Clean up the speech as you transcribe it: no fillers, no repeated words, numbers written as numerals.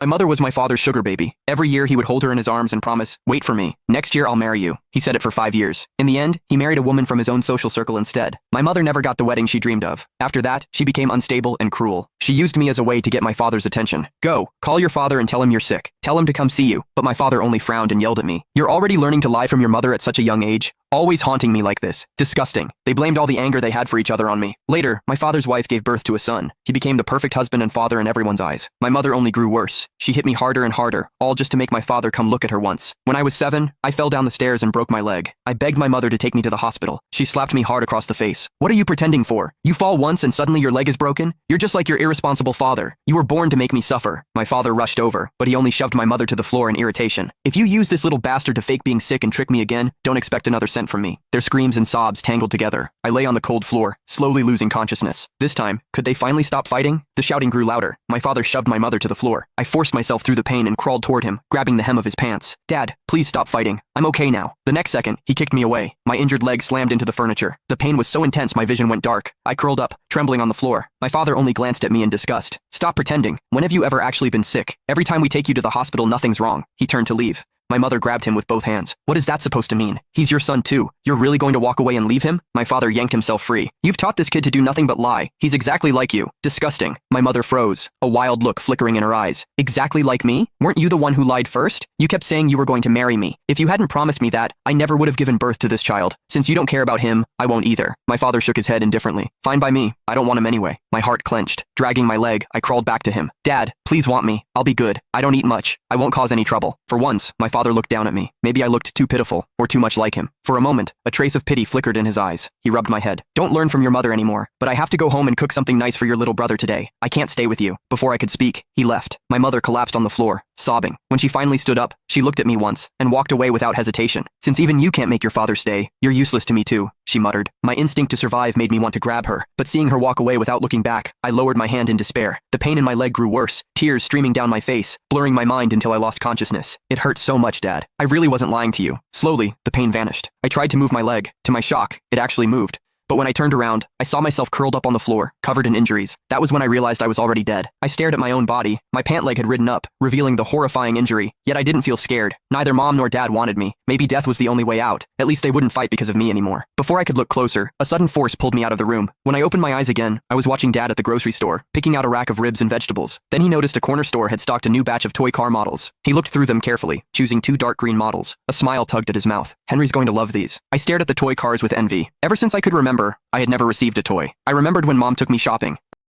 My mother was my father's sugar baby. Every year he would hold her in his arms and promise, "Wait for me. Next year I'll marry you." He said it for 5 years. In the end, he married a woman from his own social circle instead. My mother never got the wedding she dreamed of. After that, she became unstable and cruel. She used me as a way to get my father's attention. "Go, call your father and tell him you're sick. Tell him to come see you." But my father only frowned and yelled at me. "You're already learning to lie from your mother at such a young age? Always haunting me like this. Disgusting." They blamed all the anger they had for each other on me. Later, my father's wife gave birth to a son. He became the perfect husband and father in everyone's eyes. My mother only grew worse. She hit me harder and harder, all just to make my father come look at her once. When I was 7, I fell down the stairs and broke my leg. I begged my mother to take me to the hospital. She slapped me hard across the face. "What are you pretending for? You fall once and suddenly your leg is broken? You're just like your irresponsible father. You were born to make me suffer." My father rushed over, but he only shoved my mother to the floor in irritation. "If you use this little bastard to fake being sick and trick me again, don't expect another cent from me." Their screams and sobs tangled together. I lay on the cold floor, slowly losing consciousness. This time, could they finally stop fighting? The shouting grew louder. My father shoved my mother to the floor. I forced myself through the pain and crawled toward him, grabbing the hem of his pants. "Dad, please stop fighting. I'm okay now." The next second, he kicked me away. My injured leg slammed into the furniture. The pain was so intense my vision went dark. I curled up, trembling on the floor. My father only glanced at me in disgust. "Stop pretending. When have you ever actually been sick? Every time we take you to the hospital, nothing's wrong." He turned to leave. My mother grabbed him with both hands. "What is that supposed to mean? He's your son too. You're really going to walk away and leave him?" My father yanked himself free. "You've taught this kid to do nothing but lie. He's exactly like you. Disgusting." My mother froze, a wild look flickering in her eyes. "Exactly like me? Weren't you the one who lied first? You kept saying you were going to marry me. If you hadn't promised me that, I never would have given birth to this child. Since you don't care about him, I won't either." My father shook his head indifferently. "Fine by me. I don't want him anyway." My heart clenched. Dragging my leg, I crawled back to him. "Dad, please want me. I'll be good. I don't eat much. I won't cause any trouble." For once, my father looked down at me. Maybe I looked too pitiful, or too much like him. For a moment, a trace of pity flickered in his eyes. He rubbed my head. "Don't learn from your mother anymore, but I have to go home and cook something nice for your little brother today. I can't stay with you." Before I could speak, he left. My mother collapsed on the floor, sobbing. When she finally stood up, she looked at me once, and walked away without hesitation. "Since even you can't make your father stay, you're useless to me too," she muttered. My instinct to survive made me want to grab her, but seeing her walk away without looking back, I lowered my hand in despair. The pain in my leg grew worse, tears streaming down my face, blurring my mind until I lost consciousness. "It hurt so much, Dad. I really wasn't lying to you." Slowly, the pain vanished. I tried to move my leg. To my shock, it actually moved. But when I turned around, I saw myself curled up on the floor, covered in injuries. That was when I realized I was already dead. I stared at my own body. My pant leg had ridden up, revealing the horrifying injury. Yet I didn't feel scared. Neither Mom nor Dad wanted me. Maybe death was the only way out. At least they wouldn't fight because of me anymore. Before I could look closer, a sudden force pulled me out of the room. When I opened my eyes again, I was watching Dad at the grocery store, picking out a rack of ribs and vegetables. Then he noticed a corner store had stocked a new batch of toy car models. He looked through them carefully, choosing 2 dark green models. A smile tugged at his mouth. "Henry's going to love these." I stared at the toy cars with envy. Ever since I could remember, I had never received a toy. I remembered when Mom took me shopping.